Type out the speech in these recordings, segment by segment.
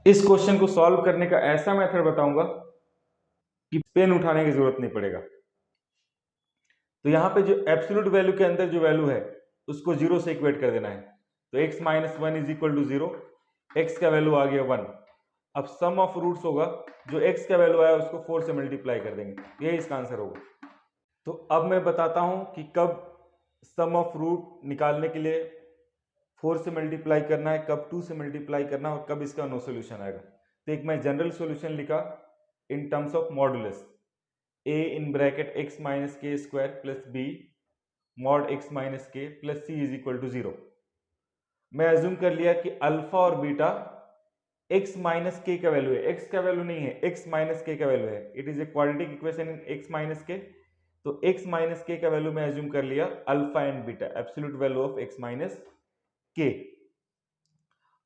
इस क्वेश्चन को सॉल्व करने का ऐसा मेथड बताऊंगा कि पेन उठाने की जरूरत नहीं पड़ेगा। तो यहाँ पे जो एब्सोल्यूट वैल्यू के अंदर जो वैल्यू है उसको जीरो से इक्वेट कर देना है। तो x minus one is equal to zero, x का वैल्यू आ गया 1। अब सम ऑफ रूट्स होगा, जो x का वैल्यू आया उसको 4 से मल्टीप्लाई कर देंगे, यही इसका आंसर होगा। तो अब मैं बताता हूं कि कब सम ऑफ रूट निकालने के लिए 4 से मल्टीप्लाई करना है, कब 2 से मल्टीप्लाई करना है और कब इसका नो सोल्यूशन आएगा। तो एक मैं जनरल सोल्यूशन लिखा in terms of modulus, a in bracket x minus k square plus b mod x minus k plus c is equal to 0। मैं अज्यूम कर लिया कि अल्फा और बीटा x माइनस के का वैल्यू है, x का वैल्यू नहीं है, x माइनस के का वैल्यू है। It is a quadratic equation in x minus के। तो x माइनस के का वैल्यू मैं अज्यूम कर लिया alpha and beta, absolute value of x minus के।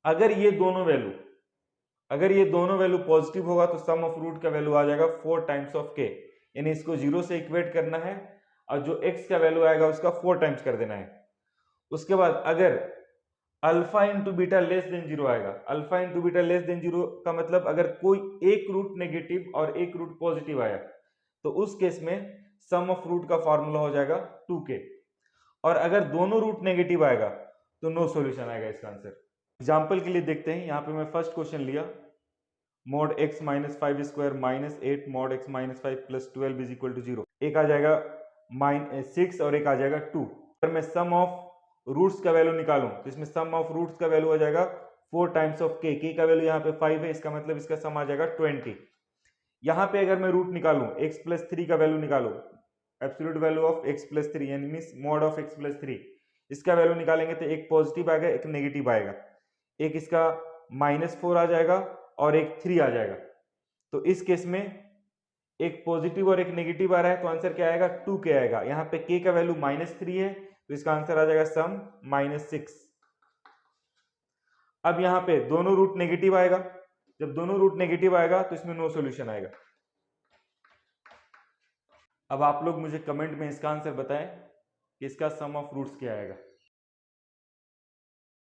अगर ये दोनों वैल्यू पॉजिटिव होगा तो सम ऑफ रूट का वैल्यू आ जाएगा 4 टाइम्स ऑफ के, यानी इसको 0 से इक्वेट करना है और जो x का वैल्यू आएगा उसका 4 टाइम्स कर देना है। उसके बाद अगर alpha into beta less than 0 आएगा, alpha into beta less than 0 का मतलब अगर कोई एक रूट नेगेटिव और एक रूट पॉजिटिव आया तो उस केस में सम ऑफ रूट का फॉर्मूला हो जाएगा 2k। और अगर दोनों रूट नेगेटिव आएगा तो नो सॉल्यूशन आएगा इसका आंसर। एग्जाम्पल के लिए देखते हैं, यहाँ पे मैं फर्स्ट क्वेश्चन लिया mod x minus five square minus 8 mod x minus five plus 12 is equal to 0। एक आ जाएगा -6 और एक आ जाएगा 2। अगर मैं सम ऑफ रूट्स का वैल्यू निकालूं तो इसमें सम ऑफ रूट्स का वैल्यू आ जाएगा 4 टाइम्स ऑफ k का वैल्यू यहाँ पे 5 है, इसका मतलब इसका सम आ जाएगा 20। यहाँ पे अगर मैं रूट निकालूं x प्लस 3 का वैल्यू निकालूं, absolute value of x plus 3 यानी means mod of x plus 3, इसका वैल्यू निकालेंगे तो एक पॉजिटिव आएगा एक नेगेटिव आएगा, एक इसका -4 आ जाएगा और एक 3 आ जाएगा। तो इस केस में एक पॉजिटिव और एक नेगेटिव आ रहा है तो आंसर क्या आएगा 2k आएगा। यहाँ पे k का वैल्यू -3 है तो इसका आंसर आ जाएगा सम -6। अब यहाँ पे दोनों रूट नेगेटिव आएगा, जब दोनों रूट नेगेटिव आएगा तो इसमें नो सॉल्यूशन आएगा। अब आप लोग मुझे कमेंट में इसका आंसर बताएं कि इसका सम ऑफ रूट्स क्या आएगा।